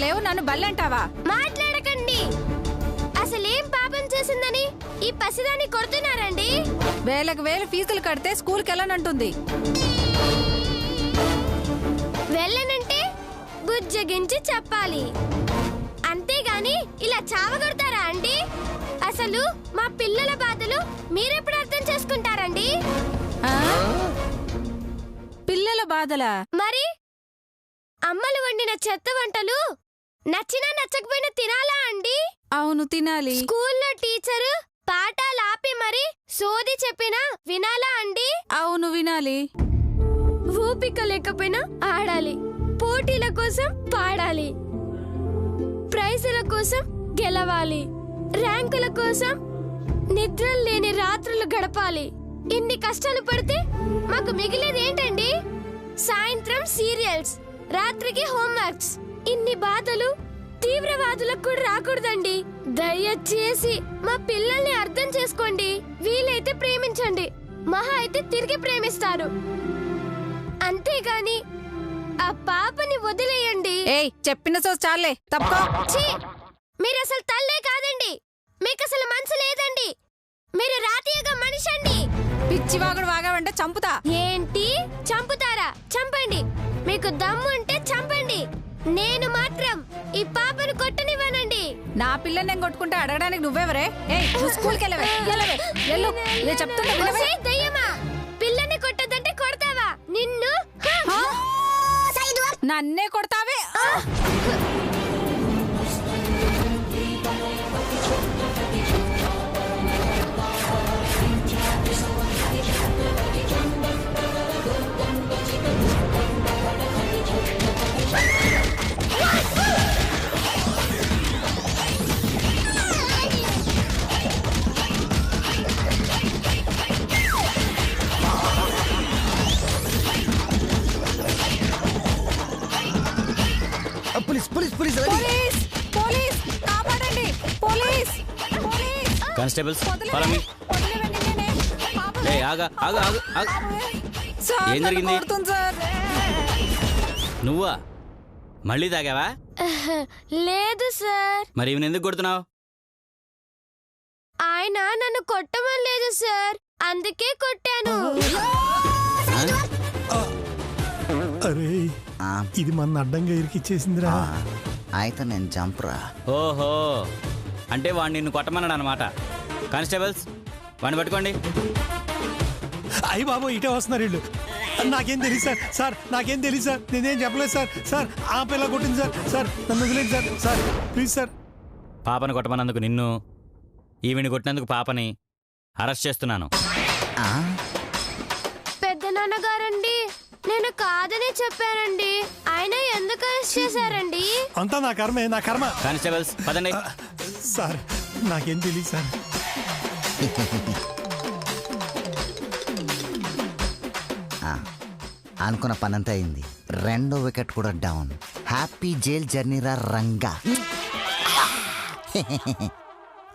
లేవు నన్ను బల్లంటావా? మాట్లాడకండి. అసలేం పాపం చేసిందని ఈ పసిదాన్ని కొడుతున్నారండి? వేలకు వేలు ఫీజులు కడితే స్కూల్కి వెళ్ళనంటుంది. వెళ్ళనంటే బుజ్జగించి చెప్పాలి, అంతేగాని ఇలా చావగొడతారా అండి? అసలు మా పిల్లల బాధలు మీరెప్పుడు అర్థం చేసుకుంటారండి? పిల్లల బాధలా? మరి అమ్మలు వండిన చెత్త వంటలు నచ్చినా నచ్చకపోయినా తినాలా అండి? అవును, తినాలి. స్కూల్లో టీచరు పాఠాలు ఆపి మరి సోది చెప్పినా వినాలా అండి? అవును, వినాలి. ఊపిక లేకపోయినా ఆడాలి, పోటీల కోసం పాడాలి, ప్రైజుల కోసం గెలవాలి, ర్యాంకుల కోసం నిద్రలు లేని రాత్రులు గడపాలి. ఇన్ని కష్టాలు పడితే మాకు మిగిలేది ఏంటండి? సాయంత్రం సీరియల్స్, రాత్రికి హోంవర్క్స్. ఇన్ని బాధలు తీవ్రవాదులకు కూడా రాకూడదండి. దయచేసి మా పిల్లల్ని అర్థం చేసుకోండి. వీలైతే ప్రేమించండి, మహా అయితే తిరిగి ప్రేమిస్తారు, అంతేగాని ఆ పాపని వదిలేయండి. ఏయ్, చెప్పిన సో చాలే, తప్పుకో. మీరు అసలు తల్లే కాదండి, మీకు అసలు మనసు లేదండి, మీరు రాతీయగా మనిషి అండి. పిచ్చివాగుడు వాగావంటే చంపుతా. ఏంటి చంపుతారా? చంపండి, మీకు దమ్ము ఉంటే చంపండి. నేను మాత్రం ఈ పాపను కొట్టనివ్వనండి. నా పిల్లని నేను కొట్టుకుంటే అడగడానికి నువ్వెవరే? ఏయ్, స్కూల్కి వెళ్ళవే, నేను చెప్తున్నా వినవే. దయ్యమా, పిల్లని కొట్టదంటే కొడతావా? నిన్ను నన్నే కొడతావే. Constables, follow me. ఏయ్, ఆగు. ఏం జరిగింది? నువ్వా మళ్ళీ తాగావా? లేదు సార్. మరి ఈవెన్ ఎందుకు కొడుతున్నావు? ఆయన నన్ను కొట్టమని లేదు సార్, అందుకే కొట్టాను. అరే, ఇది మన అడ్డంగా ఇరికిచ్చేసిందిరా. అయితే నేను జంప్రా. ఓహో, అంటే వాడు నిన్ను కొట్టమన్నాడు అనమాట. కానిస్టేబుల్స్, వాడిని పట్టుకోండి. అయ్యి బాబు, ఇటే వస్తున్నారు వీళ్ళు. నాకేం తెలియదు సార్. సార్ నాకేం తెలియదు సార్, నేనేం చెప్పలేదు సార్. సార్ ఆ పిల్ల కొట్టింది సార్. సార్ నన్ను వదిలేదు సార్. Sir please sir. పాపను కొట్టమన్నందుకు నిన్ను, ఈవిని కొట్టినందుకు పాపని అరెస్ట్ చేస్తున్నాను. పెద్ద నాన్నగారండి, నేను కాదని చెప్పానండి, ఆయన ఎందుకు అరెస్ట్ చేశారండి? అంతా నా కర్మే, నా కర్మ. కానిస్టేబుల్స్, పదండి. సార్ నాకేం తెలియదు సార్. అనుకున్న పనంతా అయింది. 2వ వికెట్ కూడా డౌన్. హ్యాపీ జైల్ జర్నీ రా రంగా.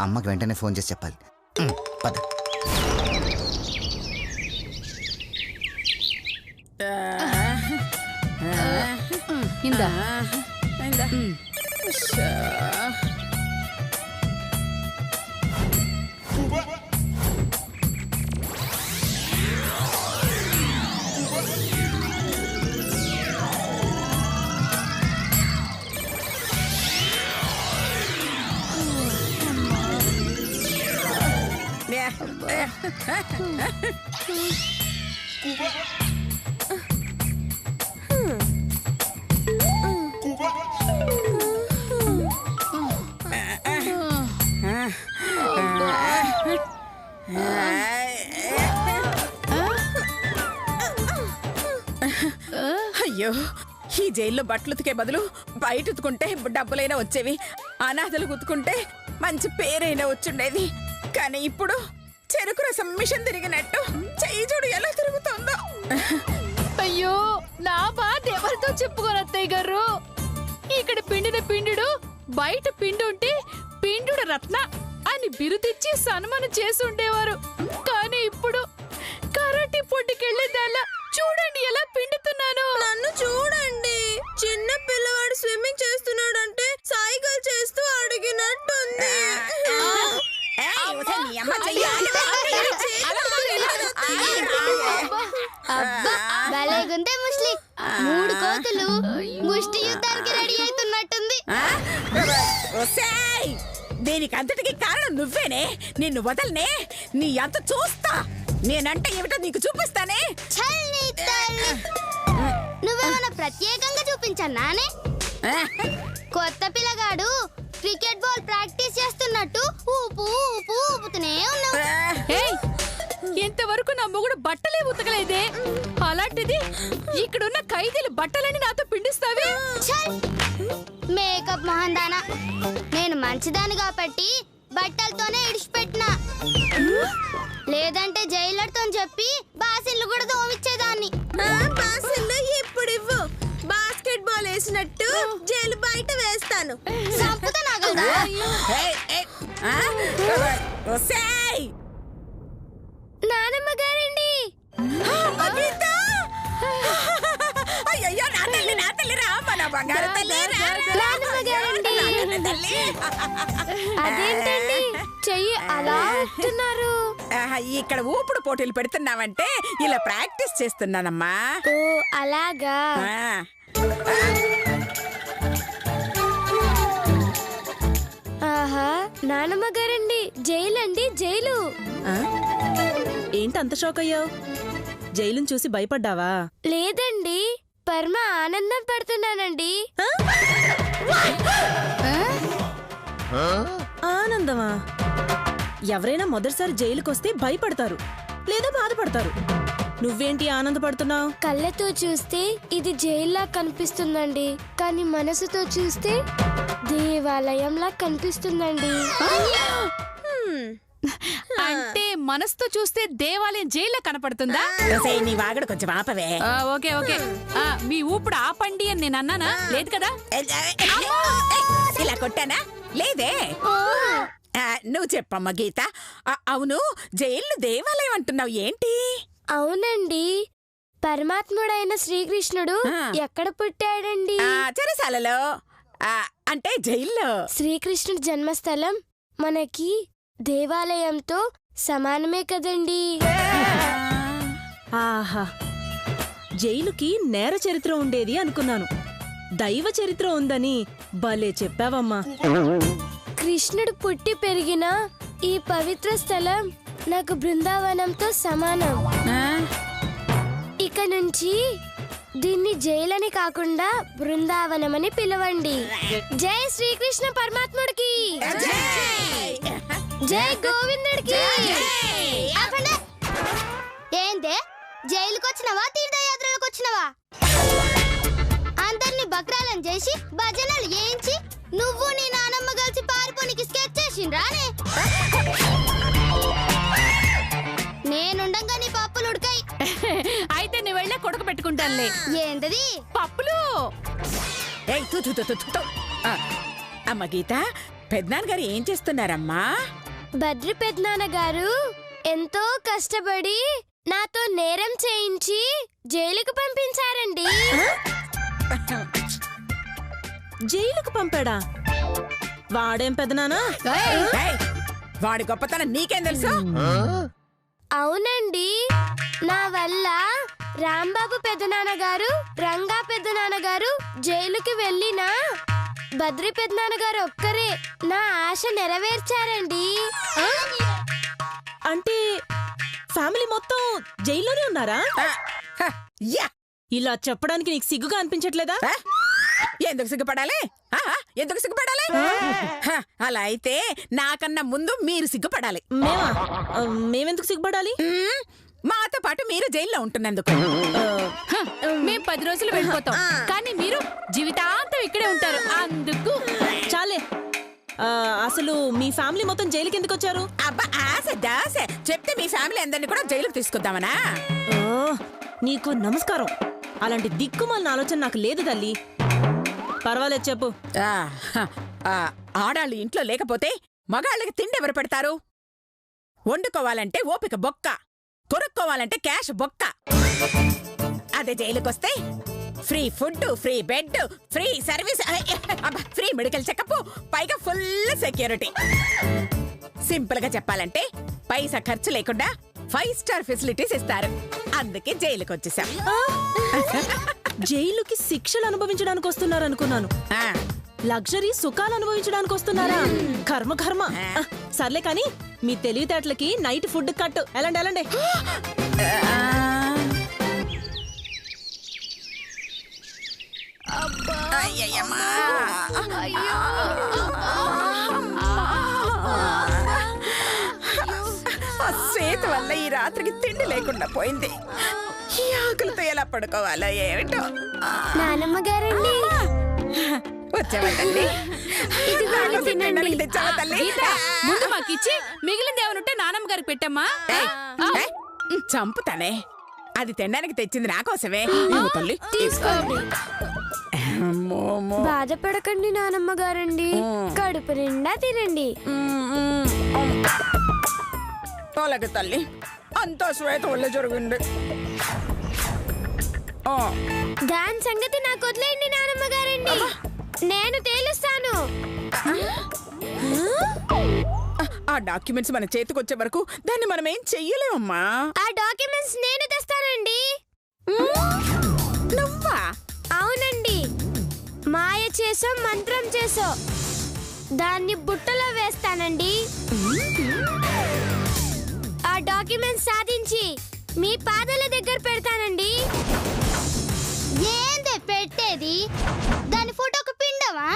అమ్మకి వెంటనే ఫోన్ చేసి చెప్పాలి. పద. అయ్యో, ఈ జైల్లో బట్టలు ఉతికే బదులు బయట ఉతుకుంటే డబ్బులైనా వచ్చేవి, అనాథలు ఉతుకుంటే మంచి పేరైనా వచ్చుండేది. కానీ ఇప్పుడు చెరుకు రసం మిషన్ తిరిగినట్టు చెయ్యి చూడు ఎలా తిరుగుతుందో. అయ్యో, నా బాధ ఎవరితో చెప్పుకోను అత్తయ్య గారు. ఇక్కడ పిండిన పిండుడు బయట పిండి ఉంటే పిండుడు రత్న అని బిరుదిచ్చి సన్మానం చేసి ఉండేవారు. కానీ ఇప్పుడు కరాటే పోటీకెళ్ళేదాల్లా చూడండి ఎలా పిండుతున్నాను. నన్ను చూడండి, చిన్న పిల్లవాడు వాడు స్విమ్మింగ్ చేస్తున్నాడంటే సైకిల్ చేస్తూ అడిగినట్టుంది. అబ్బా భలేగుందే ముస్లి. 3 కోతులు ముష్టి యుద్ధానికి రెడీ అవుతున్నట్టుంది. దీనికి అంతటికి కారణం నువ్వేనే. నిన్ను వదలనే. నీ అంత చూస్తా. నేనంటే ఏమిటో నీకు చూపిస్తానే. నువ్వేమన్నా ప్రత్యేకంగా చూపించన్నానే? కొత్త పిల్లగాడు క్రికెట్ బాల్ ప్రాక్టీస్ చేస్తున్నట్టు ఊపు ఊపు ఊపుతూనే ఉన్నావు. ఏయ్, ఇంతవరకు నా మొగుడు బట్టలే ఉతకలేదే, అలాంటిది ఇక్కడున్న ఖైదీలు బట్టలని నాతో పిండిస్తావే? మేకప్ మహందానా, నేను మంచిదాని కాబట్టి బట్టలతోనే ఇడిచిపెట్టినా. లేదంటే జైలర్తో చెప్పి బాసిన్లు కూడా దోమిచ్చేదాన్ని. బాసిన్లు ఇప్పుడు ఇవ్వు. బాస్కెట్ బాల్ వేసినట్టు జైలు బయట వేస్తాను. సంపుతా నాగలదా? నానమ్మ గారండి. అయ్యో నా తల్లి, నా తల్లి రా, మన బంగారు తల్లి రా. నానమ్మ గారండి. అదేంటండి చెయ్యి అలా ఊపుతున్నారు? ఇక్కడ ఊపుడు పోటీలు పెడుతున్నావంటే ఇలా ప్రాక్టీస్ చేస్తున్నానమ్మా. ఓ అలాగా. ఆహా, నానమ్మ గారండి. జైలండి, జైలు. ఏంటంత షాక్ అయ్యావు? జైలుని చూసి భయపడ్డావా? లేదండి, పరమ ఆనందం పడుతున్నానండి. ఆనందమా? ఎవరైనా మొదటిసారి జైలుకొస్తే భయపడతారు లేదా బాధపడతారు. నువ్వేంటి ఆనందపడుతున్నావు? కళ్ళతో చూస్తే ఇది జైల్లా కనిపిస్తుందండి, కానీ మనసుతో చూస్తే దేవాలయంలా కనిపిస్తుందండి. అంటే మనసుతో చూస్తే దేవాలయం జైల్లో కనపడుతుందా? నీ వాగడు కొంచెం ఆపవే. ఓకే ఓకే, మీ ఊపుడు ఆపండి అని నేను అన్నానా? లేదు కదా? ఇలా కొట్టానా? లేదే. నువ్వు చెప్పమ్మా గీత. అవును, జైలు దేవాలయం అంటున్నావు ఏంటి? అవునండి, పరమాత్ముడైన శ్రీకృష్ణుడు ఎక్కడ పుట్టాడండి? చెరసాలలో. అంటే జైల్లో. శ్రీకృష్ణుడి జన్మస్థలం మనకి దేవాలయంతో సమానమే కదండి. ఆహా, జైలుకి నేర చరిత్ర ఉండేది అనుకున్నాను. దైవ చరిత్ర ఉందని భలే చెప్పావమ్మా. కృష్ణుడు పుట్టి పెరిగిన ఈ పవిత్ర స్థలం నాకు బృందావనంతో సమానం. ఇక నుంచి దీన్ని జైలని కాకుండా బృందావనమని పిలవండి. జై శ్రీకృష్ణ పరమాత్ముడికి, జై గోవిందుడికి. ఏందే, జైలుకి వచ్చినవా తీర్థయాత్రలకు వచ్చినవా? అందరినీ బక్రాలను చేసి భజనలు చేయించి నువ్వు నీ నానమ్మ కలిసి పారిపోనికి స్కెచ్ చేసిండ్రానే? నేనుండంగా నీ పప్పులు ఉడకాయి. అయితే నువ్వు వెళ్ళే కొడుకు పెట్టుకుంటానులే. ఏంటది? పప్పులు. అమ్మ గీత, పెద్దనాన్నగారు ఏం చేస్తున్నారమ్మా? బద్రి పెద్దనాన్న గారు ఎంతో కష్టపడి నాతో నేరం చేయించి జైలుకు పంపించారండి. జైలుకు పంపాడా? వాడేం పెదనానా? వాడి గొప్పతనం నీకేం తెలుసు? అవునండి, నా వల్ల రాంబాబు పెద్దనాన్నగారు, రంగా పెద్దనాన్నగారు జైలుకి వెళ్ళినా బద్రి పెద్దనాన్నగారు ఒక్కరే నా ఆశ నెరవేర్చారండి. అంటే ఫ్యామిలీ మొత్తం జైల్లోనే ఉన్నారా? ఇలా చెప్పడానికి నీకు సిగ్గుగా అనిపించట్లేదా? ఎందుకు సిగ్గుపడాలి? ఎందుకు సిగ్గుపడాలి? అలా అయితే నాకన్నా ముందు మీరు సిగ్గుపడాలి. మేమెందుకు సిగ్గుపడాలి? మాతో పాటు మీరు జైల్లో ఉంటున్నందుకు. మేము 10 రోజులు వెళ్ళిపోతాం, కానీ మీరు జీవితాంతం ఇక్కడే ఉంటారు. అందుకు చాలే. అసలు మీ ఫ్యామిలీ మొత్తం జైలుకి ఎందుకు వచ్చారు? అబ్బా, ఆశ దాస చెప్తే మీ ఫ్యామిలీ అందరినీ కూడా జైలుకి తీసుకొద్దామనా? నీకు నమస్కారం. అలాంటి దిక్కుమాలిన ఆలోచన నాకు లేదు తల్లి. పర్వాలేదు, చెప్పు. ఆడాళ్ళు ఇంట్లో లేకపోతే మగాళ్ళకి తిండి ఎవరు పెడతారు? వండుకోవాలంటే ఓపిక బొక్క, కొనుక్కోవాలంటే క్యాష్ బొక్క. అదే జైలుకొస్తే free food, free bed, free service, free medical checkup, పైగా ఫుల్ సెక్యూరిటీ. సింపుల్ గా చెప్పాలంటే పైసా ఖర్చు లేకుండా 5 స్టార్ ఫెసిలిటీస్ ఇస్తారు. అందుకే జైలుకి వచ్చేసాం. జైలుకి శిక్షలు అనుభవించడానికి వస్తున్నారనుకున్నాను. లగ్జరీ సుఖాలు అనుభవించడానికి వస్తున్నారా? కర్మ కర్మ. సర్లే కాని మీ తెలివితేటలకి నైట్ ఫుడ్ కట్టు. ఎలాండి సేతు వల్ల ఈ రాత్రికి తిండి లేకుండా పోయింది. ఈ ఆకులతో ఎలా పడుకోవాలో ఏమిటో. నానమ్మ గారండి, వచ్చావా తల్లి? తెచ్చావా తల్లి? ముందు మాకిచ్చి మిగిలింది ఏమనుంటే నానమ్మ గారికి పెట్టమ్మా. చంపుతానే. అది తినడానికి తెచ్చింది నా కోసమే. ఇవ్వు తల్లి, తీసుకోండి. బాధపడకండి నానమ్మ గారండి, కడుపు నిండా తినండి. అలాగే తల్లి, అంతా శ్వేత వల్ల జరిగింది. దాని సంగతి నాకు వదిలేయండి నానమ్మ గారండి, నేను తేలుస్తాను. ఆ డాక్యుమెంట్స్ మన చేతికి వచ్చే వరకు దాన్ని మనం ఏం చెయ్యలేమమ్మా. ఆ డాక్యుమెంట్స్ నేను తెస్తానండి. నువ్వా? అవునండి, మాయ చేసో మంత్రం చేసో దాన్ని బుట్టలో వేస్తానండి. ఆ డాక్యుమెంట్స్ సాధించి మీ పాదాల దగ్గర పెడతానండి. ఏందే పెట్టేది? దాని ఫోటోకు పిండవా?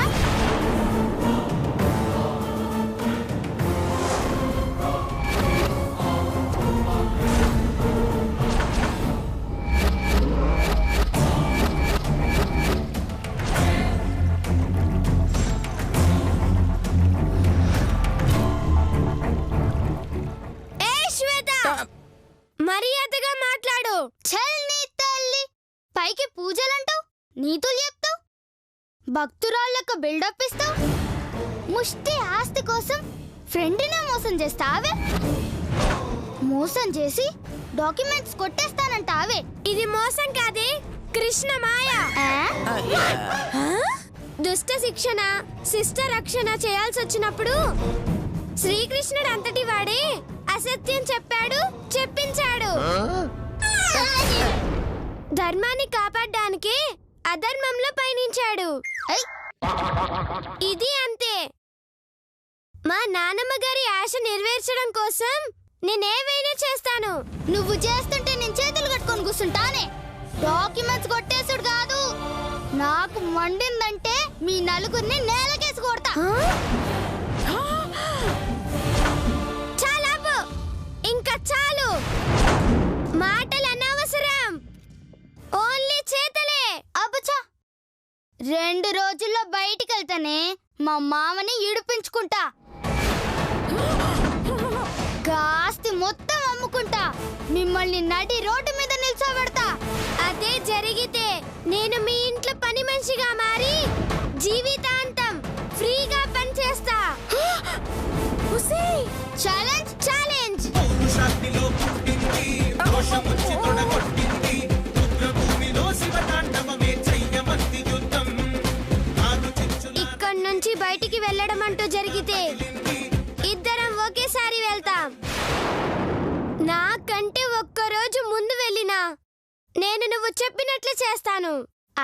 మర్యాదగా మాట్లాడు. చల్ నీ తల్లి, పైకి పూజలంటావు, నీతులు చెప్తావు, భక్తురాళ్లకు బిల్డప్ ఇస్తావు, ముష్టి ఆస్తి కోసం ఫ్రెండ్నే మోసం చేస్తావే. మోసం చేసి డాక్యుమెంట్స్ కొట్టేస్తానంటావే. ఇది మోసం కాదే, కృష్ణ మాయ. దుష్ట శిక్షణ, శిష్ట రక్షణ చేయాల్సి వచ్చినప్పుడు శ్రీకృష్ణుడు అంతటి వాడే అసత్యం చెప్పాడు, చెప్పించాడు. ధర్మాన్ని కాపాడడానికి అధర్మంలో పయనించాడు. ఇది అంతే. మా నాన్నమ్మ గారి ఆశ నెరవేర్చడం కోసం నేనేవైనా చేస్తాను. నువ్వు చేస్తుంటే నేను చేతులు కట్టుకొని కూర్చుంటానే. డాక్యుమెంట్స్ కొట్టేసుడు కాదు, నాకు మండిందంటే మీ నలుగురిని నేలకేసి కొడతా. ఇంకా చాలు, మాటలు అనవసరం, ఓన్లీ చేతలే. అబ్బచా, 2 రోజుల్లో బయటికి వెళ్తానే మా మామని ఇడిపించుకుంటా. ఆస్తి మొత్తం అమ్ముకుంటా, మిమ్మల్ని నడి రోడ్డు మీద నిల్చోబెడతా. అదే జరిగితే నేను మీ ఇంట్లో పని మనిషిగా మారి జీవితాంతం ఫ్రీగా పనిచేస్తా. Challenge challenge. ఇక్కడి నుంచి బయటికి వెళ్ళడం అంటూ జరిగితే ఇద్దరం ఒకేసారి వెళ్తాం. నాకంటే ఒక్కరోజు ముందు వెళ్ళినా నేను నువ్వు చెప్పినట్లు చేస్తాను.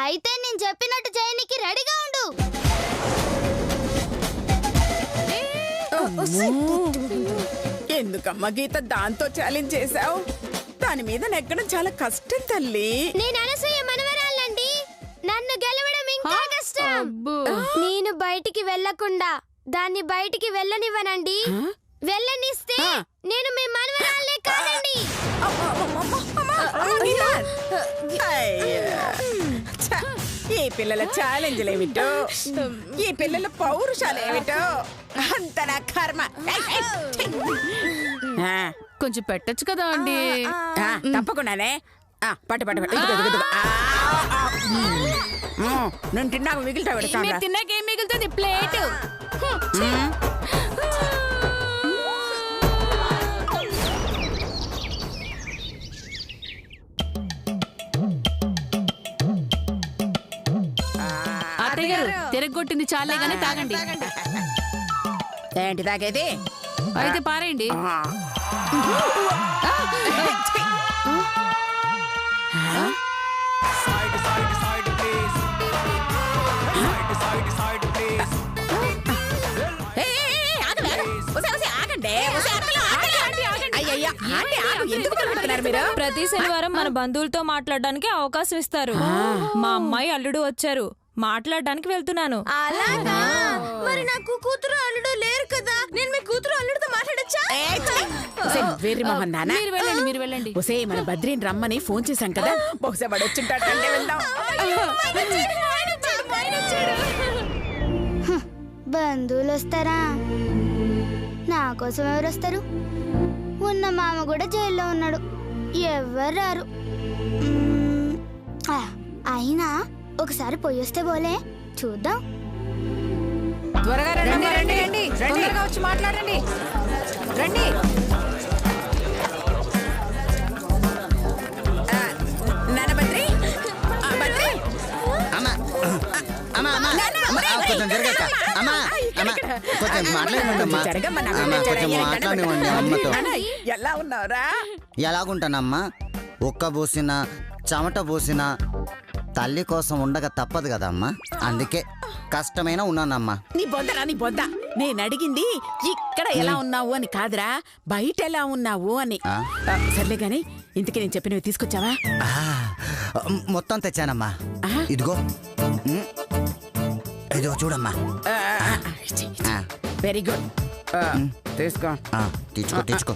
అయితే నేను చెప్పినట్టు చేయనికి రెడీగా ఉండు. ఎందుకమ్మా గీత దాంతో ఛాలెంజ్ చేశావు? దాని మీద నెగ్గడం చాలా కష్టం తల్లి. నేను అనసూయ మనవరాలండి, నన్ను గెలవడం ఇంకా కష్టం. నేను బయటికి వెళ్ళకుండా దాన్ని బయటికి వెళ్ళనివ్వనండి. వెళ్ళనిస్తే నేను మీ మనవరాలే కాదండి. ఈ పిల్లల ఛాలెంజ్లేమిటో, ఈ పిల్లల పౌరుషాలేమిటో అంత నా కర్మ. కొంచెం పెట్టచ్చు కదా అండి. తప్పకుండానే. పట్టు పట్టు పట్టు. నేను తిన్నాక మిగిలితా పెడతాను. తిన్నాకేం మిగులుతుంది? ప్లేట్. గారు తిరగొట్టింది చాలే గానీ తాగండి. ఏంటి తాగేది? అయితే పారేయండి. ప్రతి శనివారం మన బంధువులతో మాట్లాడడానికి అవకాశం ఇస్తారు. మా అమ్మాయి అల్లుడు వచ్చారు, మాట్లాడడానికి వెళ్తున్నాను. అలాగా? మరి నాకు కూతురు అల్లుడు లేరు కదా, నేను మీ కూతురు అల్లుడితో మాట్లాడొచ్చా? మీరు వెళ్ళండి. ఒసే మన బద్రీని రమ్మని ఫోన్ చేశాం కదా, బహుశా వాడు వచ్చింటాడు. వెళ్దాం. బంధువులు వస్తారా? నా కోసం ఎవరు వస్తారు? ఉన్న మామ కూడా జైల్లో ఉన్నాడు, ఎవరు రారు. అయినా ఒకసారి పోయొస్తే పోలే, చూద్దాం. త్వరగా రండి, తొందరగా వచ్చి మాట్లాడండి. రండి. కొంచెం జరగక అమ్మా, కొంచెం మాట్లాడండి. కొంచెం మాట్లాడివ్వండి అమ్మతో. ఎలా ఉన్నావురా? ఎలాగుంటానమ్మా, ఒక్క పోసిన చెమట పోసిన తల్లి కోసం ఉండక తప్పదు కదమ్మా, అందుకే కష్టమైనా ఉన్నానమ్మా. నీ బొద్ద నేను అడిగింది ఇక్కడ ఎలా ఉన్నావు అని కాదురా, బయట ఎలా ఉన్నావు అని. సర్లే గాని ఇంతకీ నేను చెప్పినవి తీసుకొచ్చావా? మొత్తం తెచ్చానమ్మా. ఇదిగో ఇదిగో చూడమ్మా. వెరీ గుడ్, తీసుకో. తీసుకో.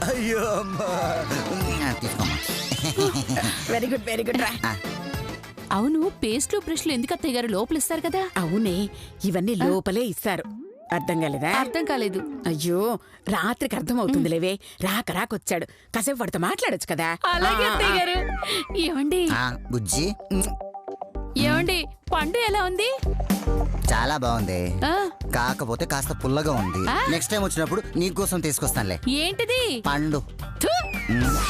అయ్యో అమ్మా, తీసుకోమ్మా. వెరీ గుడ్ రా. అవును, పేస్ట్లు బ్రష్లు ఎందుకు అత్తయ్య గారు లోపల ఇస్తారు కదా? అవునే, ఇవన్నీ లోపలే ఇస్తారు. అర్థం కాలేదా? అర్థం కాలేదు. అయ్యో, రాత్రికి అర్థం అవుతుంది లేవే, రాకొచ్చాడు, కాసేపు వాడితో మాట్లాడొచ్చు కదా. అలాగే అత్తయ్య గారు. ఏమండి బుజ్జి, ఏమండి పండు ఎలా ఉంది? చాలా బాగుంది, కాకపోతే కాస్త పుల్లగా ఉంది. నెక్స్ట్ టైం వచ్చినప్పుడు నీకోసం తీసుకొస్తానులే. ఏంటిది? పండు.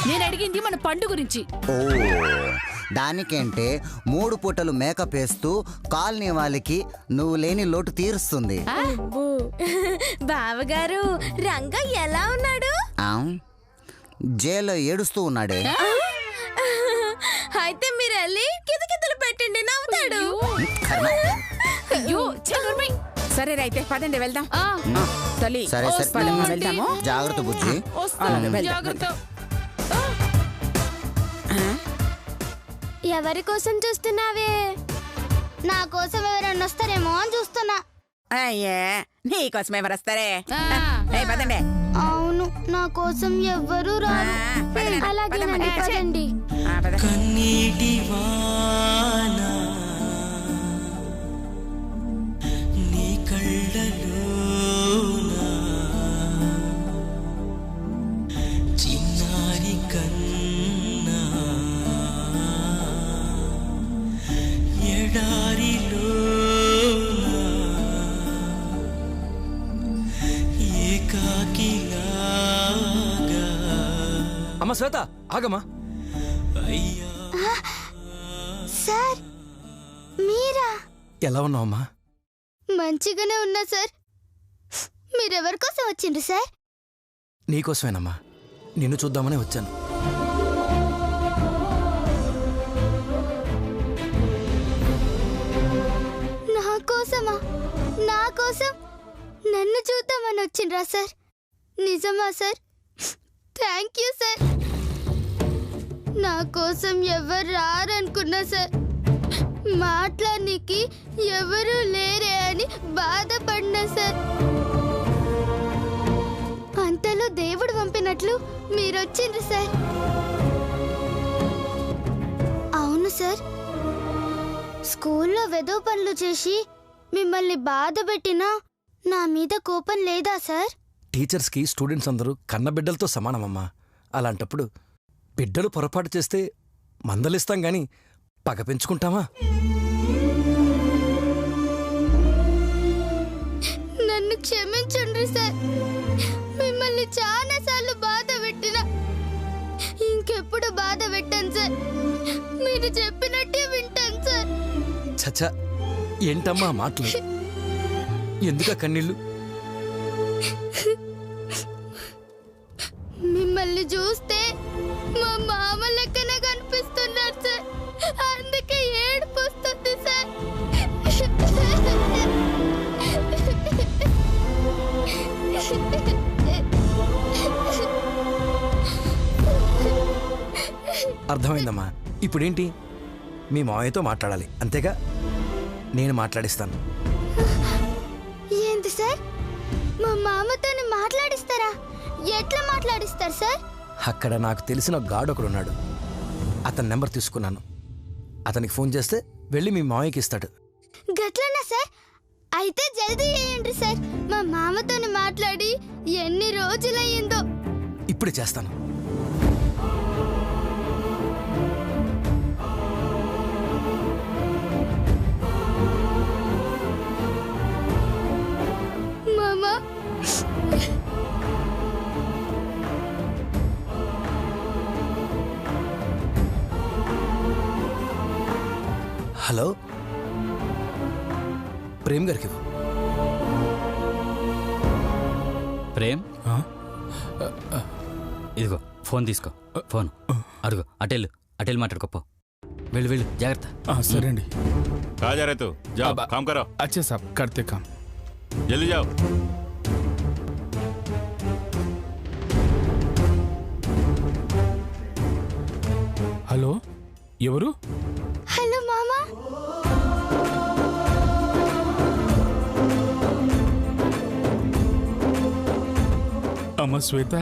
నేను అడిగింది మన పండు గురించి. ఓ, దానికంటే 3 పూటలు మేకప్ వేస్తూ కాలనీ వాళ్ళకి నువ్వు లేని లోటు తీరుస్తుంది. బావగారు, రంగ ఎలా ఉన్నాడు? జైల్లో ఏడుస్తూ ఉన్నాడే. అయితే మీరు వెళ్ళి కితకితలు పెట్టండి, నవ్వుతాడు. సరే అయితే పదండి వెళ్దాం. తల్లి, సరే వెళ్దాము. జాగ్రత్త బుజ్జి. జాగ్రత్త. ఎవరి కోసం చూస్తున్నావే? నా కోసం ఎవరన్నా వస్తారేమో అని చూస్తున్నా. అయ్యే, నీ కోసం ఎవరు వస్తారే? పదండి. అవును, నా కోసం ఎవ్వరూ రారు. అలాగే పదండి. కన్నీటి వాన నీ కళ్ళలోన చిన్నారి కన్నా ఎడారిలోన ఏకాకిలాగా. అమ్మ శ్వేత, ఆగమ్మా. సార్, మీరా? ఎలా ఉన్నావమ్మా? మంచిగానే ఉన్నా సార్. మీరెవరి కోసం వచ్చిండ్రు సార్? నీకోసమేనమ్మా, నిన్ను చూద్దామనే వచ్చాను. నా కోసమా? నా కోసం నన్ను చూద్దామని వచ్చిండ్రా సార్? నిజమా సార్? Thank you sir. నా కోసం ఎవరు రారనుకున్నా సార్. మాట్లాడడానికి ఎవరు లేరే అని బాధపడినా సార్. అంతలో దేవుడు పంపినట్లు మీరొచ్చిండ్రు సార్. అవును సార్, స్కూల్లో వెదో పనులు చేసి మిమ్మల్ని బాధ పెట్టినా నా మీద కోపం లేదా సార్? టీచర్స్కి స్టూడెంట్స్ అందరూ కన్నబిడ్డలతో సమానమమ్మా. అలాంటప్పుడు బిడ్డలు పొరపాటు చేస్తే మందలిస్తాం గాని పగ పెంచుకుంటామా? మీరు చెప్పినట్టే వింటాను సార్. చచ్చా ఏంటమ్మా మాటలు? ఎందుక కన్నీళ్ళు? మిమ్మల్ని చూస్తే మా మామ లెక్కనే కనిపిస్తున్నారు సార్, అందుకే ఏడుపు వస్తుంది సార్. అర్థమైందమ్మా. ఇప్పుడేంటి? మీ మావయ్యతో మాట్లాడాలి అంతేగా? నేను మాట్లాడిస్తాను. ఏంటి సార్, మా మామతోని మాట్లాడిస్తారా? ఎట్లా మాట్లాడిస్తారు సార్? అక్కడ నాకు తెలిసిన గాడు ఒకడున్నాడు, అతని నెంబర్ తీసుకున్నాను. అతనికి ఫోన్ చేస్తే వెళ్ళి మీ మావయ్యకి ఇస్తాడు. గట్లనా సార్? అయితే జల్దీ చేయండి సార్. మా మామతోని మాట్లాడి ఎన్ని రోజులయ్యిందో. ఇప్పుడు చేస్తాను. మామా, హలో, ప్రేమ్ గారికి ఇవ్వు. ప్రేమ్, ఇదిగో ఫోన్ తీసుకో. ఫోన్ అడుగు. అటెళ్ళు మాట్లాడుకోపో. వెళ్ళు జాగ్రత్త. సరే అండి. कहाँ जा रहे तू? जाओ काम करो। अच्छा साहब, करते काम। जल्दी जाओ। హలో, ఎవరు? హలో మామా. అమ్మ శ్వేత,